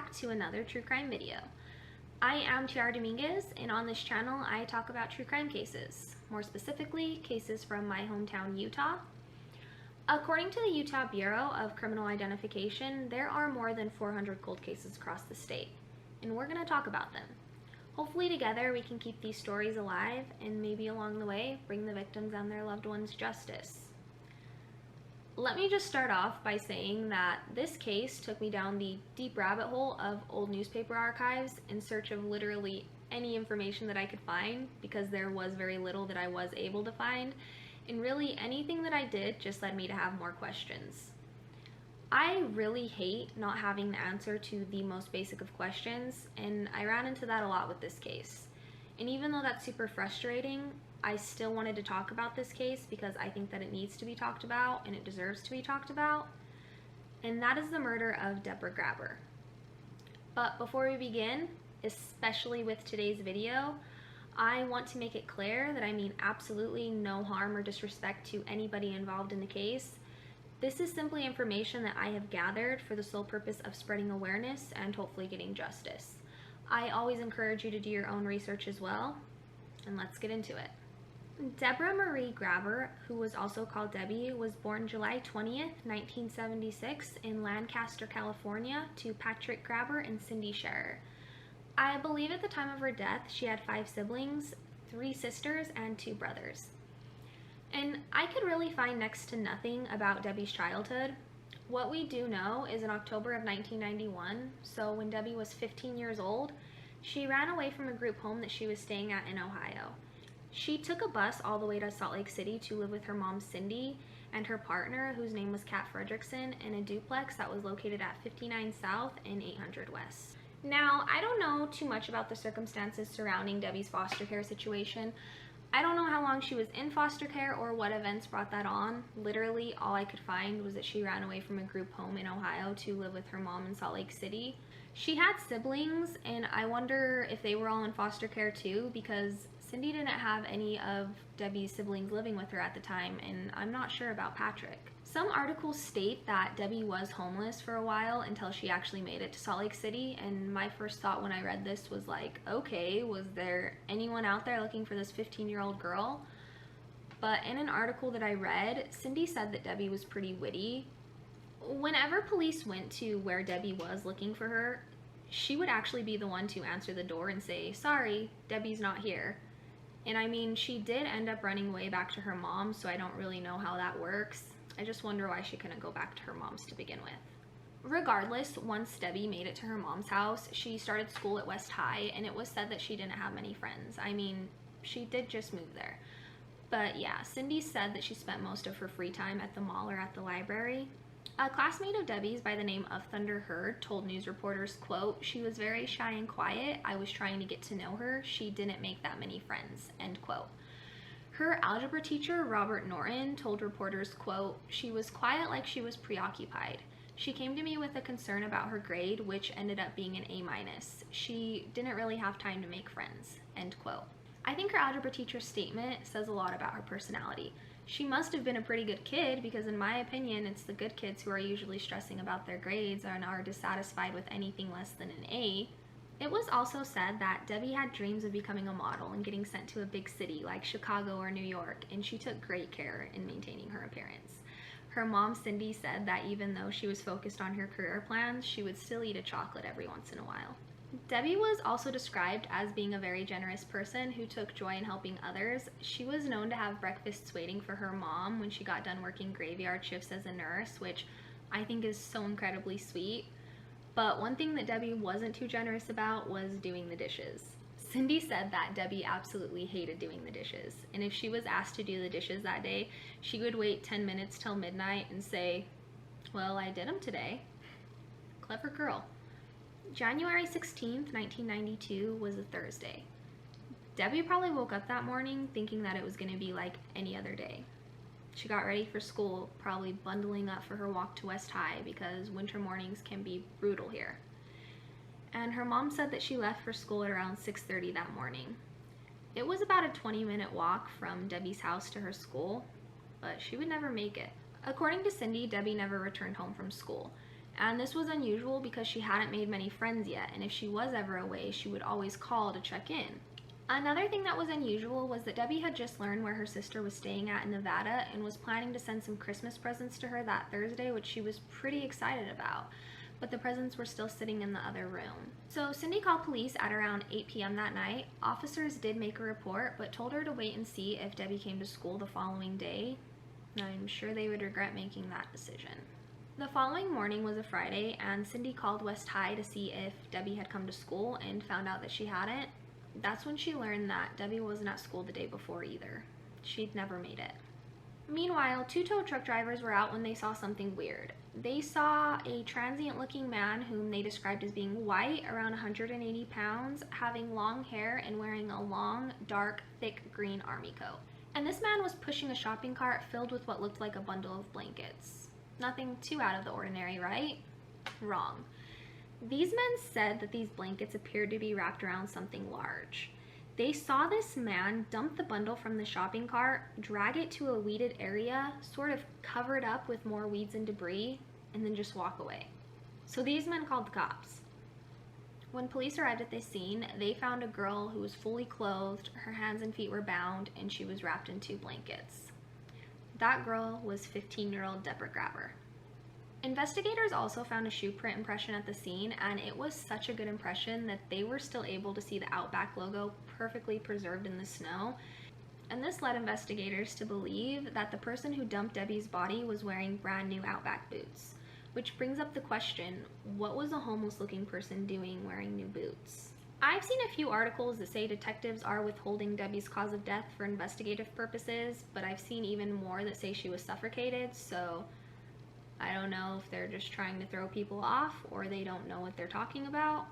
back to another true crime video. I am Tiara Dominguez, and on this channel I talk about true crime cases, more specifically cases from my hometown Utah. According to the Utah Bureau of Criminal Identification, there are more than 400 cold cases across the state, and we're going to talk about them. Hopefully together we can keep these stories alive and maybe along the way bring the victims and their loved ones justice. Let me just start off by saying that this case took me down the deep rabbit hole of old newspaper archives in search of literally any information that I could find, because there was very little that I was able to find, and really anything that I did just led me to have more questions. I really hate not having the answer to the most basic of questions, and I ran into that a lot with this case. And even though that's super frustrating, I still wanted to talk about this case because I think that it needs to be talked about and it deserves to be talked about. And that is the murder of Deborah Grabher. But before we begin, especially with today's video, I want to make it clear that I mean absolutely no harm or disrespect to anybody involved in the case. This is simply information that I have gathered for the sole purpose of spreading awareness and hopefully getting justice. I always encourage you to do your own research as well, and let's get into it. Deborah Marie Grabher, who was also called Debbie, was born July 20th, 1976 in Lancaster, California to Patrick Grabher and Cindy Scherer. I believe at the time of her death she had 5 siblings, 3 sisters, and 2 brothers. And I could really find next to nothing about Debbie's childhood. What we do know is in October of 1991, so when Debbie was 15 years old, she ran away from a group home that she was staying at in Ohio. She took a bus all the way to Salt Lake City to live with her mom Cindy and her partner, whose name was Kat Fredrickson, in a duplex that was located at 59 South and 800 West. Now, I don't know too much about the circumstances surrounding Debbie's foster care situation. I don't know how long she was in foster care or what events brought that on. Literally, all I could find was that she ran away from a group home in Ohio to live with her mom in Salt Lake City. She had siblings, and I wonder if they were all in foster care too, because Cindy didn't have any of Debbie's siblings living with her at the time, and I'm not sure about Patrick. Some articles state that Debbie was homeless for a while until she actually made it to Salt Lake City, and my first thought when I read this was like, okay, was there anyone out there looking for this 15-year-old girl? But in an article that I read, Cindy said that Debbie was pretty witty. Whenever police went to where Debbie was looking for her, she would actually be the one to answer the door and say, "Sorry, Debbie's not here." And I mean, she did end up running way back to her mom, so I don't really know how that works. I just wonder why she couldn't go back to her mom's to begin with. Regardless, once Debbie made it to her mom's house, she started school at West High, and it was said that she didn't have many friends. I mean, she did just move there. But yeah, Cindy said that she spent most of her free time at the mall or at the library. A classmate of Debbie's by the name of Thunder Hurd told news reporters, quote, "She was very shy and quiet. I was trying to get to know her. She didn't make that many friends," end quote. Her algebra teacher, Robert Norton, told reporters, quote, "She was quiet like she was preoccupied. She came to me with a concern about her grade, which ended up being an A-. She didn't really have time to make friends," end quote. I think her algebra teacher's statement says a lot about her personality. She must have been a pretty good kid, because in my opinion, it's the good kids who are usually stressing about their grades and are dissatisfied with anything less than an A. It was also said that Debbie had dreams of becoming a model and getting sent to a big city like Chicago or New York, and she took great care in maintaining her appearance. Her mom, Cindy, said that even though she was focused on her career plans, she would still eat a chocolate every once in a while. Debbie was also described as being a very generous person who took joy in helping others. She was known to have breakfasts waiting for her mom when she got done working graveyard shifts as a nurse, which I think is so incredibly sweet. But one thing that Debbie wasn't too generous about was doing the dishes. Cindy said that Debbie absolutely hated doing the dishes, and if she was asked to do the dishes that day, she would wait 10 minutes till midnight and say, "Well, I did them today." Clever girl. January 16th, 1992 was a Thursday. Debbie probably woke up that morning thinking that it was going to be like any other day. She got ready for school, probably bundling up for her walk to West High because winter mornings can be brutal here. And her mom said that she left for school at around 6:30 that morning. It was about a 20-minute walk from Debbie's house to her school, but she would never make it. According to Cindy, Debbie never returned home from school. And this was unusual because she hadn't made many friends yet, and if she was ever away, she would always call to check in. Another thing that was unusual was that Debbie had just learned where her sister was staying at in Nevada and was planning to send some Christmas presents to her that Thursday, which she was pretty excited about. But the presents were still sitting in the other room. So Cindy called police at around 8 p.m. that night. Officers did make a report, but told her to wait and see if Debbie came to school the following day. I'm sure they would regret making that decision. The following morning was a Friday, and Cindy called West High to see if Debbie had come to school and found out that she hadn't. That's when she learned that Debbie wasn't at school the day before either. She'd never made it. Meanwhile, two tow truck drivers were out when they saw something weird. They saw a transient-looking man whom they described as being white, around 180 pounds, having long hair and wearing a long, dark, thick green army coat. And this man was pushing a shopping cart filled with what looked like a bundle of blankets. Nothing too out of the ordinary, right? Wrong. These men said that these blankets appeared to be wrapped around something large. They saw this man dump the bundle from the shopping cart, drag it to a weeded area, sort of cover it up with more weeds and debris, and then just walk away. So these men called the cops. When police arrived at the scene, they found a girl who was fully clothed, her hands and feet were bound, and she was wrapped in 2 blankets. That girl was 15-year-old Deborah Grabher. Investigators also found a shoe print impression at the scene, and it was such a good impression that they were still able to see the Outback logo perfectly preserved in the snow. And this led investigators to believe that the person who dumped Debbie's body was wearing brand new Outback boots. Which brings up the question, what was a homeless-looking person doing wearing new boots? I've seen a few articles that say detectives are withholding Debbie's cause of death for investigative purposes, but I've seen even more that say she was suffocated, so I don't know if they're just trying to throw people off or they don't know what they're talking about.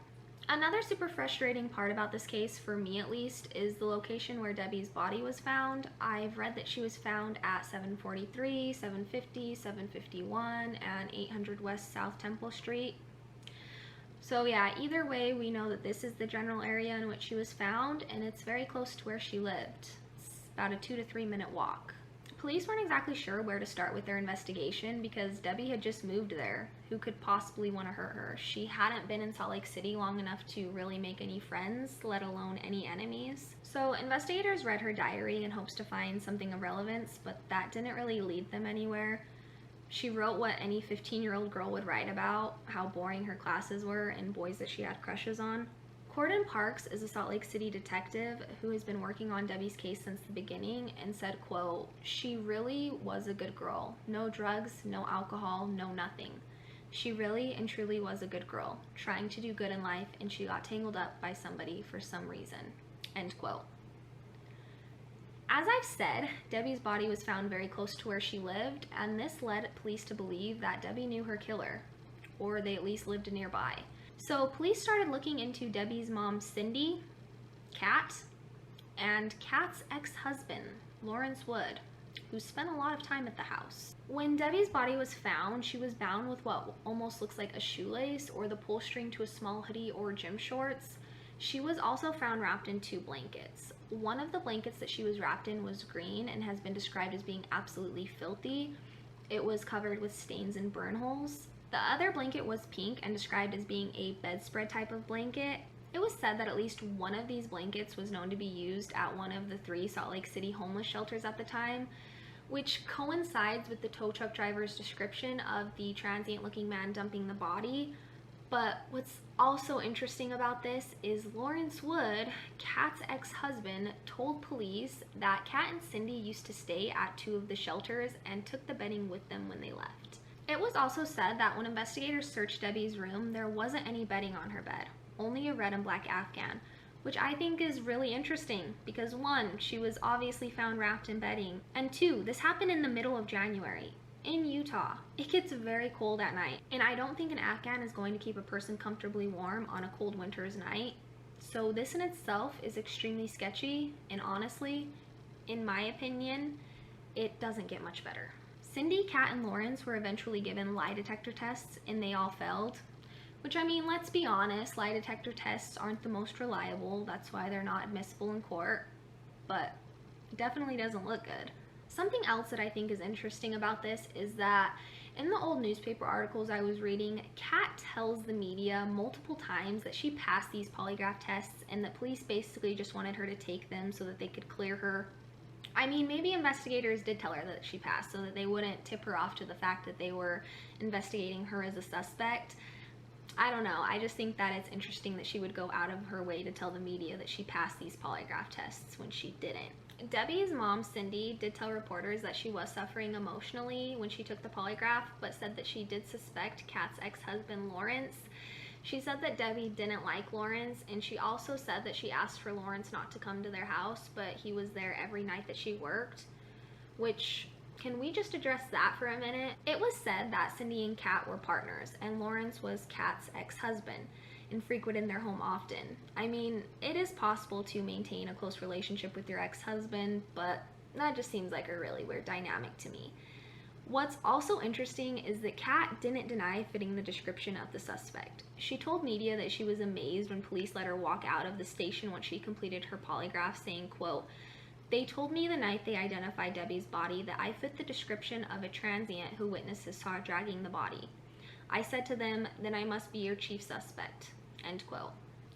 Another super frustrating part about this case, for me at least, is the location where Debbie's body was found. I've read that she was found at 743, 750, 751, and 800 West South Temple Street. So yeah, either way, we know that this is the general area in which she was found, and it's very close to where she lived. It's about a 2 to 3 minute walk. Police weren't exactly sure where to start with their investigation because Debbie had just moved there. Who could possibly want to hurt her? She hadn't been in Salt Lake City long enough to really make any friends, let alone any enemies. So investigators read her diary in hopes to find something of relevance, but that didn't really lead them anywhere. She wrote what any 15-year-old girl would write about, how boring her classes were and boys that she had crushes on. Corden Parks is a Salt Lake City detective who has been working on Debbie's case since the beginning and said, quote, "She really was a good girl. No drugs, no alcohol, no nothing. She really and truly was a good girl, trying to do good in life, and she got tangled up by somebody for some reason." End quote. As I've said, Debbie's body was found very close to where she lived, and this led police to believe that Debbie knew her killer, or they at least lived nearby. So police started looking into Debbie's mom, Cindy, Kat, and Kat's ex-husband, Lawrence Wood, who spent a lot of time at the house. When Debbie's body was found, she was bound with what almost looks like a shoelace or the pull string to a small hoodie or gym shorts. She was also found wrapped in 2 blankets. One of the blankets that she was wrapped in was green and has been described as being absolutely filthy. It was covered with stains and burn holes. The other blanket was pink and described as being a bedspread type of blanket. It was said that at least one of these blankets was known to be used at one of the 3 Salt Lake City homeless shelters at the time, which coincides with the tow truck driver's description of the transient-looking man dumping the body. But what's also interesting about this is Lawrence Wood, Kat's ex-husband, told police that Kat and Cindy used to stay at 2 of the shelters and took the bedding with them when they left. It was also said that when investigators searched Debbie's room, there wasn't any bedding on her bed, only a red and black Afghan, which I think is really interesting because 1, she was obviously found wrapped in bedding, and 2, this happened in the middle of January. In Utah, it gets very cold at night, and I don't think an Afghan is going to keep a person comfortably warm on a cold winter's night. So this in itself is extremely sketchy, and honestly, in my opinion, it doesn't get much better. Cindy, Kat, and Lawrence were eventually given lie detector tests, and they all failed. Which, I mean, let's be honest, lie detector tests aren't the most reliable. That's why they're not admissible in court, but it definitely doesn't look good. Something else that I think is interesting about this is that in the old newspaper articles I was reading, Kat tells the media multiple times that she passed these polygraph tests and that police basically just wanted her to take them so that they could clear her. I mean, maybe investigators did tell her that she passed so that they wouldn't tip her off to the fact that they were investigating her as a suspect. I don't know. I just think that it's interesting that she would go out of her way to tell the media that she passed these polygraph tests when she didn't. Debbie's mom, Cindy, did tell reporters that she was suffering emotionally when she took the polygraph, but said that she did suspect Kat's ex-husband, Lawrence. She said that Debbie didn't like Lawrence, and she also said that she asked for Lawrence not to come to their house, but he was there every night that she worked, which, can we just address that for a minute? It was said that Cindy and Kat were partners, and Lawrence was Kat's ex-husband and frequented their home often. I mean, it is possible to maintain a close relationship with your ex-husband, but that just seems like a really weird dynamic to me. What's also interesting is that Kat didn't deny fitting the description of the suspect. She told media that she was amazed when police let her walk out of the station once she completed her polygraph, saying, quote, "They told me the night they identified Debbie's body that I fit the description of a transient who witnesses saw dragging the body. I said to them, then I must be your chief suspect." End quote.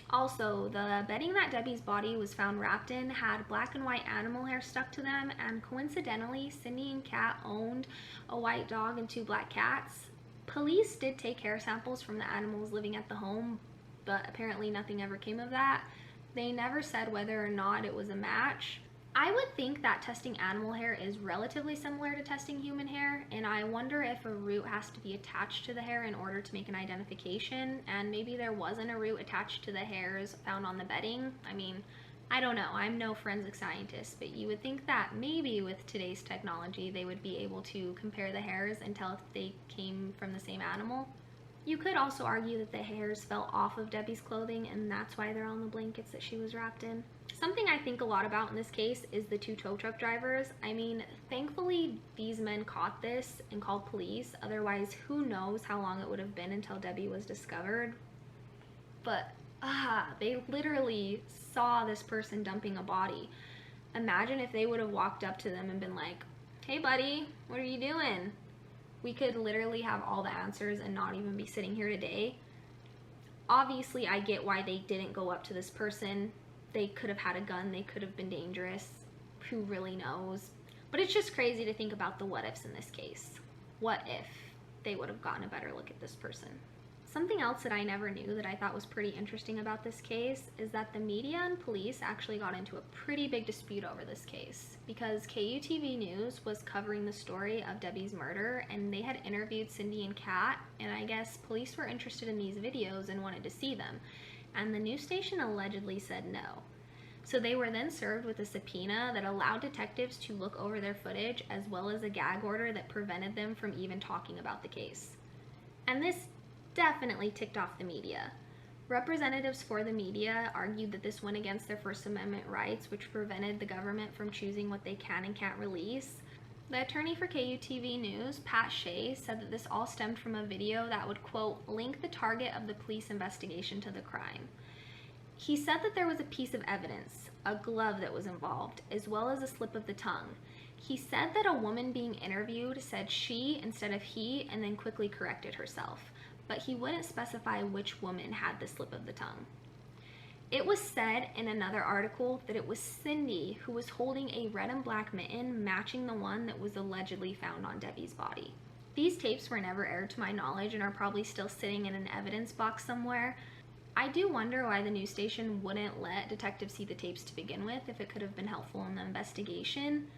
Also, the bedding that Debbie's body was found wrapped in had black and white animal hair stuck to them, and coincidentally, Cindy and Kat owned a white dog and 2 black cats. Police did take hair samples from the animals living at the home, but apparently nothing ever came of that. They never said whether or not it was a match. I would think that testing animal hair is relatively similar to testing human hair, and I wonder if a root has to be attached to the hair in order to make an identification, and maybe there wasn't a root attached to the hairs found on the bedding. I mean, I don't know, I'm no forensic scientist, but you would think that maybe with today's technology they would be able to compare the hairs and tell if they came from the same animal. You could also argue that the hairs fell off of Debbie's clothing and that's why they're on the blankets that she was wrapped in. Something I think a lot about in this case is the 2 tow truck drivers. I mean, thankfully these men caught this and called police, otherwise who knows how long it would have been until Debbie was discovered. But they literally saw this person dumping a body. Imagine if they would have walked up to them and been like, "Hey buddy, what are you doing?" We could literally have all the answers and not even be sitting here today. Obviously, I get why they didn't go up to this person. They could have had a gun, they could have been dangerous. Who really knows? But it's just crazy to think about the what ifs in this case. What if they would have gotten a better look at this person? Something else that I never knew that I thought was pretty interesting about this case is that the media and police actually got into a pretty big dispute over this case because KUTV News was covering the story of Debbie's murder and they had interviewed Cindy and Kat, and I guess police were interested in these videos and wanted to see them, and the news station allegedly said no. So they were then served with a subpoena that allowed detectives to look over their footage as well as a gag order that prevented them from even talking about the case. And this definitely ticked off the media. Representatives for the media argued that this went against their First Amendment rights, which prevented the government from choosing what they can and can't release. The attorney for KUTV News, Pat Shea, said that this all stemmed from a video that would, quote, link the target of the police investigation to the crime. He said that there was a piece of evidence, a glove that was involved, as well as a slip of the tongue. He said that a woman being interviewed said she instead of he and then quickly corrected herself, but he wouldn't specify which woman had the slip of the tongue. It was said in another article that it was Cindy who was holding a red and black mitten matching the one that was allegedly found on Debbie's body. These tapes were never aired to my knowledge and are probably still sitting in an evidence box somewhere. I do wonder why the news station wouldn't let detectives see the tapes to begin with if it could have been helpful in the investigation.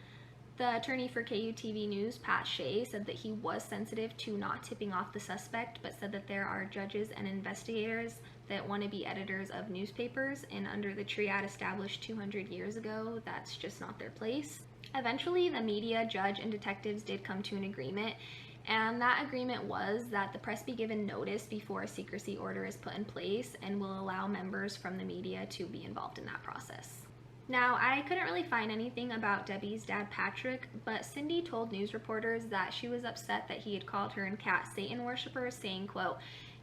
The attorney for KUTV News, Pat Shea, said that he was sensitive to not tipping off the suspect, but said that there are judges and investigators that want to be editors of newspapers, and under the triad established 200 years ago, that's just not their place. Eventually, the media, judge, and detectives did come to an agreement, and that agreement was that the press be given notice before a secrecy order is put in place and will allow members from the media to be involved in that process. Now, I couldn't really find anything about Debbie's dad, Patrick, but Cindy told news reporters that she was upset that he had called her and Kat Satan worshipers, saying, quote,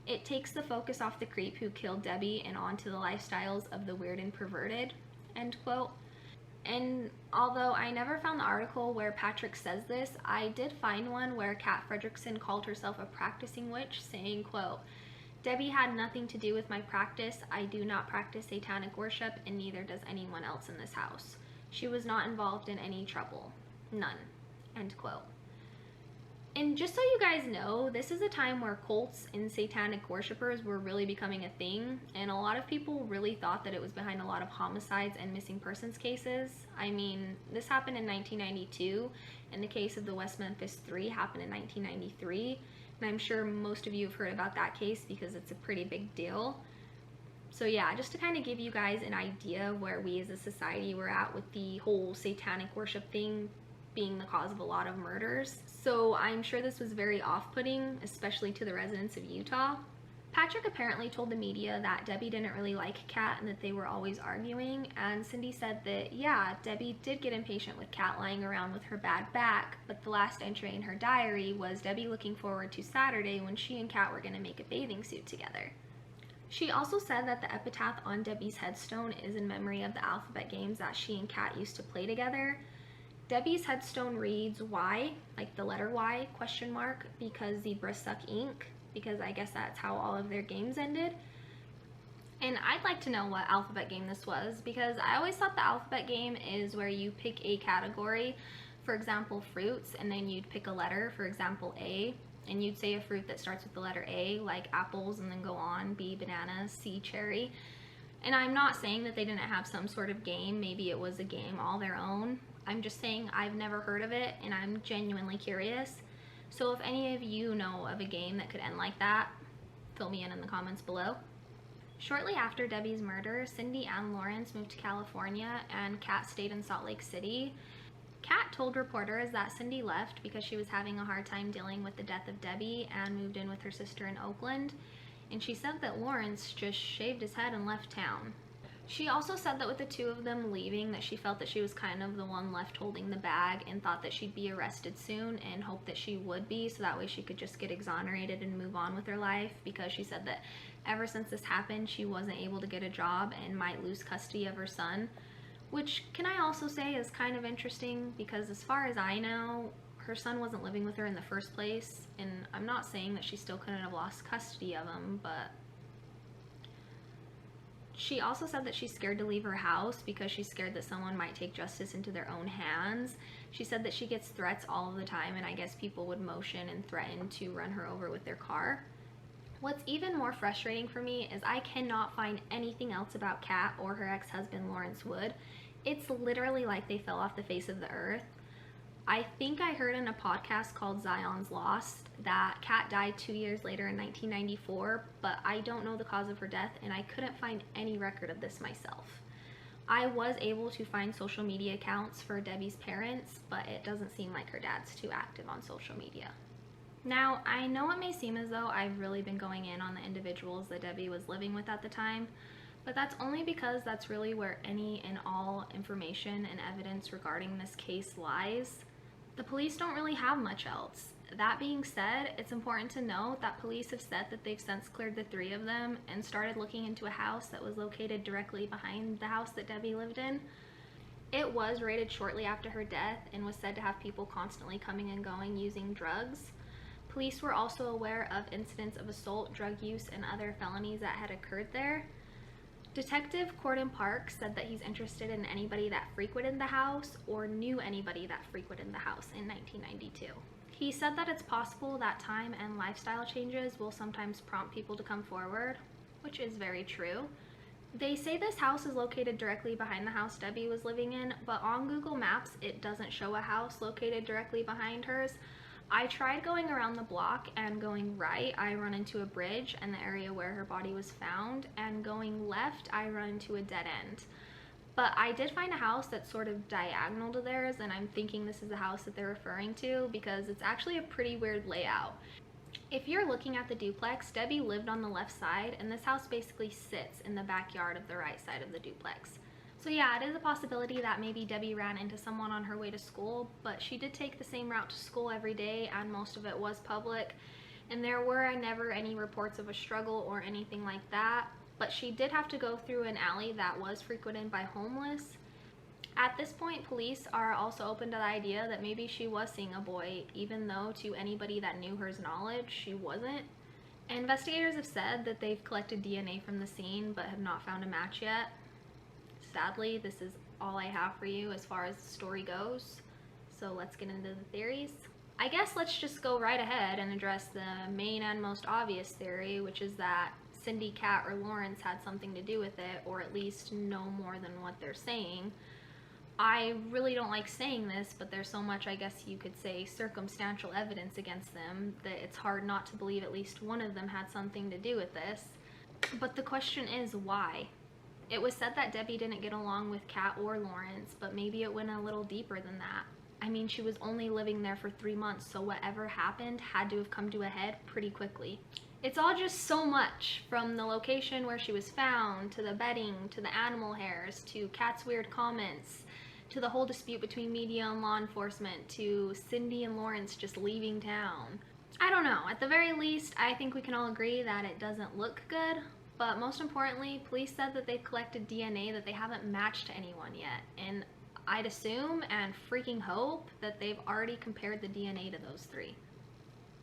"It takes the focus off the creep who killed Debbie and onto the lifestyles of the weird and perverted," end quote. And although I never found the article where Patrick says this, I did find one where Kat Fredrickson called herself a practicing witch, saying, quote, "Debbie had nothing to do with my practice. I do not practice satanic worship, and neither does anyone else in this house. She was not involved in any trouble. None." End quote. And just so you guys know, this is a time where cults and satanic worshipers were really becoming a thing, and a lot of people really thought that it was behind a lot of homicides and missing persons cases. I mean, this happened in 1992, and the case of the West Memphis 3 happened in 1993, and I'm sure most of you have heard about that case because it's a pretty big deal. So yeah, just to kind of give you guys an idea of where we as a society were at with the whole satanic worship thing being the cause of a lot of murders. So I'm sure this was very off-putting, especially to the residents of Utah. Patrick apparently told the media that Debbie didn't really like Kat and that they were always arguing, and Cindy said that, yeah, Debbie did get impatient with Kat lying around with her bad back, but the last entry in her diary was Debbie looking forward to Saturday when she and Kat were going to make a bathing suit together. She also said that the epitaph on Debbie's headstone is in memory of the alphabet games that she and Kat used to play together. Debbie's headstone reads Y, like the letter Y, question mark, because zebras suck ink, because I guess that's how all of their games ended. And I'd like to know what alphabet game this was, because I always thought the alphabet game is where you pick a category, for example fruits, and then you'd pick a letter, for example A, and you'd say a fruit that starts with the letter A, like apples, and then go on, B, bananas, C, cherry. And I'm not saying that they didn't have some sort of game, maybe it was a game all their own. I'm just saying I've never heard of it, and I'm genuinely curious. So if any of you know of a game that could end like that, fill me in the comments below. Shortly after Debbie's murder, Cindy and Lawrence moved to California, and Kat stayed in Salt Lake City. Kat told reporters that Cindy left because she was having a hard time dealing with the death of Debbie and moved in with her sister in Oakland. And she said that Lawrence just shaved his head and left town. She also said that with the two of them leaving, that she felt that she was kind of the one left holding the bag and thought that she'd be arrested soon, and hoped that she would be, so that way she could just get exonerated and move on with her life, because she said that ever since this happened, she wasn't able to get a job and might lose custody of her son. Which, can I also say, is kind of interesting, because as far as I know, her son wasn't living with her in the first place, and I'm not saying that she still couldn't have lost custody of him, but she also said that she's scared to leave her house because she's scared that someone might take justice into their own hands. She said that she gets threats all of the time, and I guess people would motion and threaten to run her over with their car. What's even more frustrating for me is I cannot find anything else about Kat or her ex-husband Lawrence Wood. It's literally like they fell off the face of the earth. I think I heard in a podcast called Zion's Lost that Kat died 2 years later in 1994, but I don't know the cause of her death, and I couldn't find any record of this myself. I was able to find social media accounts for Debbie's parents, but it doesn't seem like her dad's too active on social media. Now, I know it may seem as though I've really been going in on the individuals that Debbie was living with at the time, but that's only because that's really where any and all information and evidence regarding this case lies. The police don't really have much else. That being said, it's important to note that police have said that they've since cleared the three of them and started looking into a house that was located directly behind the house that Debbie lived in. It was raided shortly after her death and was said to have people constantly coming and going using drugs. Police were also aware of incidents of assault, drug use, and other felonies that had occurred there. Detective Corden Park said that he's interested in anybody that frequented the house or knew anybody that frequented the house in 1992. He said that it's possible that time and lifestyle changes will sometimes prompt people to come forward, which is very true. They say this house is located directly behind the house Debbie was living in, but on Google Maps it doesn't show a house located directly behind hers. I tried going around the block, and going right, I run into a bridge and the area where her body was found, and going left, I run into a dead end. But I did find a house that's sort of diagonal to theirs, and I'm thinking this is the house that they're referring to because it's actually a pretty weird layout. If you're looking at the duplex, Debbie lived on the left side, and this house basically sits in the backyard of the right side of the duplex. So yeah, it is a possibility that maybe Debbie ran into someone on her way to school, but she did take the same route to school every day, and most of it was public, and there were never any reports of a struggle or anything like that, but she did have to go through an alley that was frequented by homeless. At this point, police are also open to the idea that maybe she was seeing a boy, even though to anybody that knew her knowledge, she wasn't. Investigators have said that they've collected DNA from the scene but have not found a match yet. Sadly, this is all I have for you as far as the story goes. So let's get into the theories. I guess let's just go right ahead and address the main and most obvious theory, which is that Cindy, Kat, or Lawrence had something to do with it, or at least know more than what they're saying. I really don't like saying this, but there's so much, I guess you could say, circumstantial evidence against them that it's hard not to believe at least one of them had something to do with this. But the question is, why? It was said that Debbie didn't get along with Kat or Lawrence, but maybe it went a little deeper than that. I mean, she was only living there for 3 months, so whatever happened had to have come to a head pretty quickly. It's all just so much, from the location where she was found, to the bedding, to the animal hairs, to Kat's weird comments, to the whole dispute between media and law enforcement, to Cindy and Lawrence just leaving town. I don't know, at the very least, I think we can all agree that it doesn't look good, but most importantly, police said that they've collected DNA that they haven't matched to anyone yet, and I'd assume and freaking hope that they've already compared the DNA to those 3.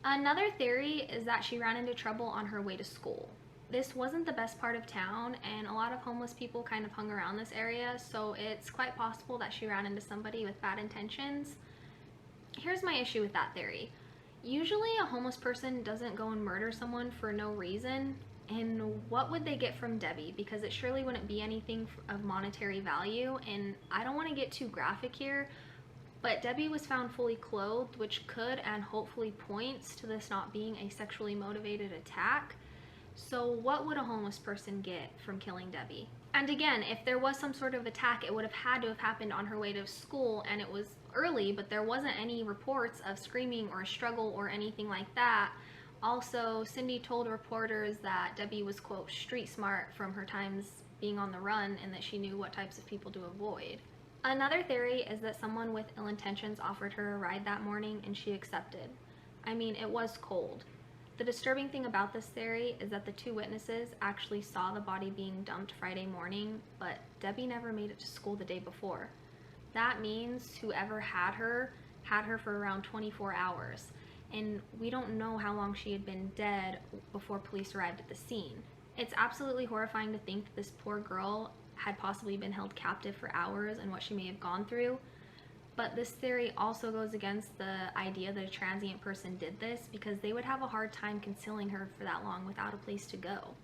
Another theory is that she ran into trouble on her way to school. This wasn't the best part of town, and a lot of homeless people kind of hung around this area, so it's quite possible that she ran into somebody with bad intentions. Here's my issue with that theory. Usually a homeless person doesn't go and murder someone for no reason, and what would they get from Debbie? Because it surely wouldn't be anything of monetary value, and I don't want to get too graphic here, but Debbie was found fully clothed, which could and hopefully points to this not being a sexually motivated attack. So what would a homeless person get from killing Debbie? And again, if there was some sort of attack, it would have had to have happened on her way to school, and it was early, but there wasn't any reports of screaming or a struggle or anything like that. Also, Cindy told reporters that Debbie was, quote, street smart from her times being on the run, and that she knew what types of people to avoid. Another theory is that someone with ill intentions offered her a ride that morning and she accepted. I mean, it was cold. The disturbing thing about this theory is that the 2 witnesses actually saw the body being dumped Friday morning, but Debbie never made it to school the day before. That means whoever had her for around 24 hours. And we don't know how long she had been dead before police arrived at the scene. It's absolutely horrifying to think that this poor girl had possibly been held captive for hours and what she may have gone through. But this theory also goes against the idea that a transient person did this, because they would have a hard time concealing her for that long without a place to go.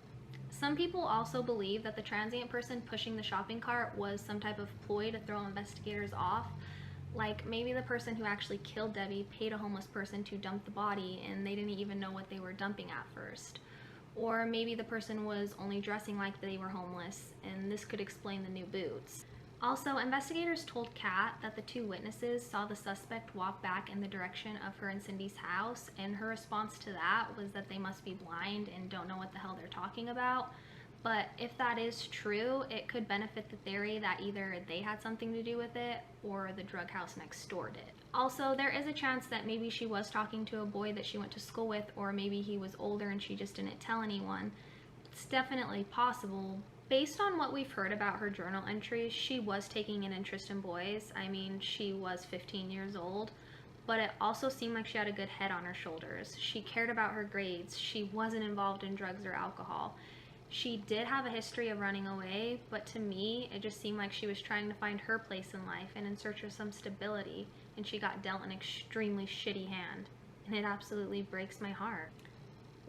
Some people also believe that the transient person pushing the shopping cart was some type of ploy to throw investigators off. Like, maybe the person who actually killed Debbie paid a homeless person to dump the body and they didn't even know what they were dumping at first. Or maybe the person was only dressing like they were homeless, and this could explain the new boots. Also, investigators told Kat that the 2 witnesses saw the suspect walk back in the direction of her and Cindy's house, and her response to that was that they must be blind and don't know what the hell they're talking about. But if that is true, it could benefit the theory that either they had something to do with it or the drug house next door did. Also, there is a chance that maybe she was talking to a boy that she went to school with, or maybe he was older and she just didn't tell anyone. It's definitely possible. Based on what we've heard about her journal entries, she was taking an interest in boys. I mean, she was 15 years old, but it also seemed like she had a good head on her shoulders. She cared about her grades. She wasn't involved in drugs or alcohol. She did have a history of running away, but to me, it just seemed like she was trying to find her place in life and in search of some stability, and she got dealt an extremely shitty hand, and it absolutely breaks my heart.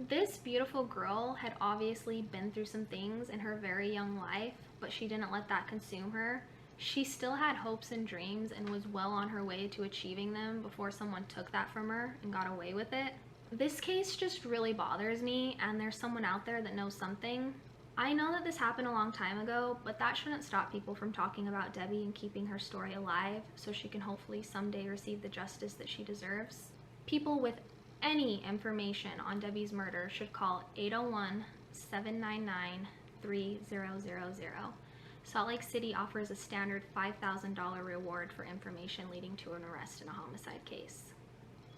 This beautiful girl had obviously been through some things in her very young life, but she didn't let that consume her. She still had hopes and dreams and was well on her way to achieving them before someone took that from her and got away with it. This case just really bothers me, and there's someone out there that knows something. I know that this happened a long time ago, but that shouldn't stop people from talking about Debbie and keeping her story alive so she can hopefully someday receive the justice that she deserves. People with any information on Debbie's murder should call 801-799-3000. Salt Lake City offers a standard $5,000 reward for information leading to an arrest in a homicide case.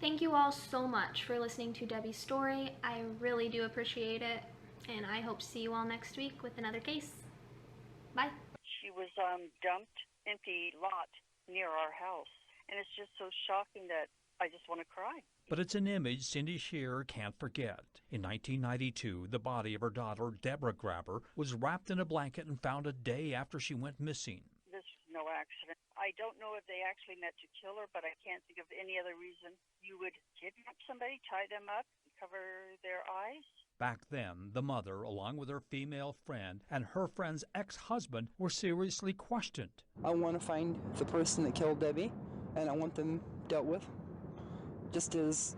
Thank you all so much for listening to Debbie's story. I really do appreciate it, and I hope to see you all next week with another case. Bye. She was dumped empty lot near our house. And it's just so shocking that I just want to cry. But it's an image Cindy Shearer can't forget. In 1992, the body of her daughter, Deborah Grabher, was wrapped in a blanket and found a day after she went missing. This was no accident. I don't know if they actually meant to kill her, but I can't think of any other reason you would kidnap somebody, tie them up, and cover their eyes. Back then, the mother, along with her female friend and her friend's ex-husband, were seriously questioned. I want to find the person that killed Debbie, and I want them dealt with just as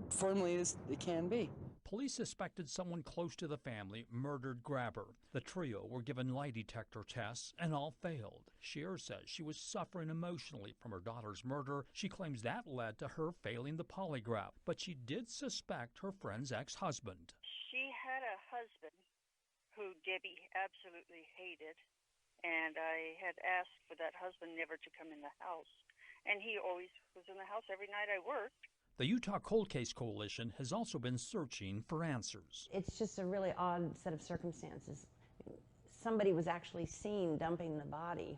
firmly as it can be. Police suspected someone close to the family murdered Grabher. The trio were given lie detector tests and all failed. Shearer says she was suffering emotionally from her daughter's murder. She claims that led to her failing the polygraph, but she did suspect her friend's ex-husband. She had a husband who Debbie absolutely hated, and I had asked for that husband never to come in the house. And he always was in the house every night I worked. The Utah Cold Case Coalition has also been searching for answers. It's just a really odd set of circumstances. Somebody was actually seen dumping the body,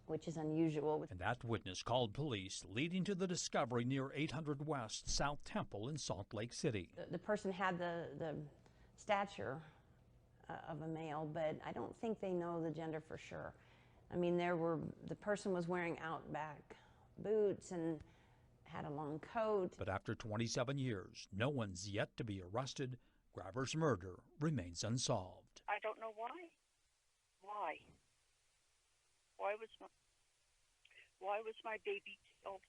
which is unusual. And that witness called police, leading to the discovery near 800 West South Temple in Salt Lake City. The person had the stature of a male, but I don't think they know the gender for sure. I mean, the person was wearing Outback boots and had a long coat. But after 27 years, no one's yet to be arrested. Grabher's murder remains unsolved. I don't know why. Why? Why was my baby killed?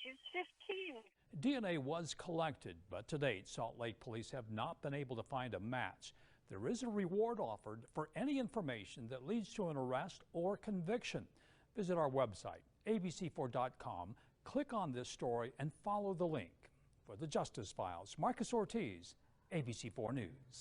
She was 15. DNA was collected, but to date, Salt Lake police have not been able to find a match. There is a reward offered for any information that leads to an arrest or conviction. Visit our website, abc4.com, click on this story and follow the link. For the Justice Files, Marcus Ortiz, ABC4 News.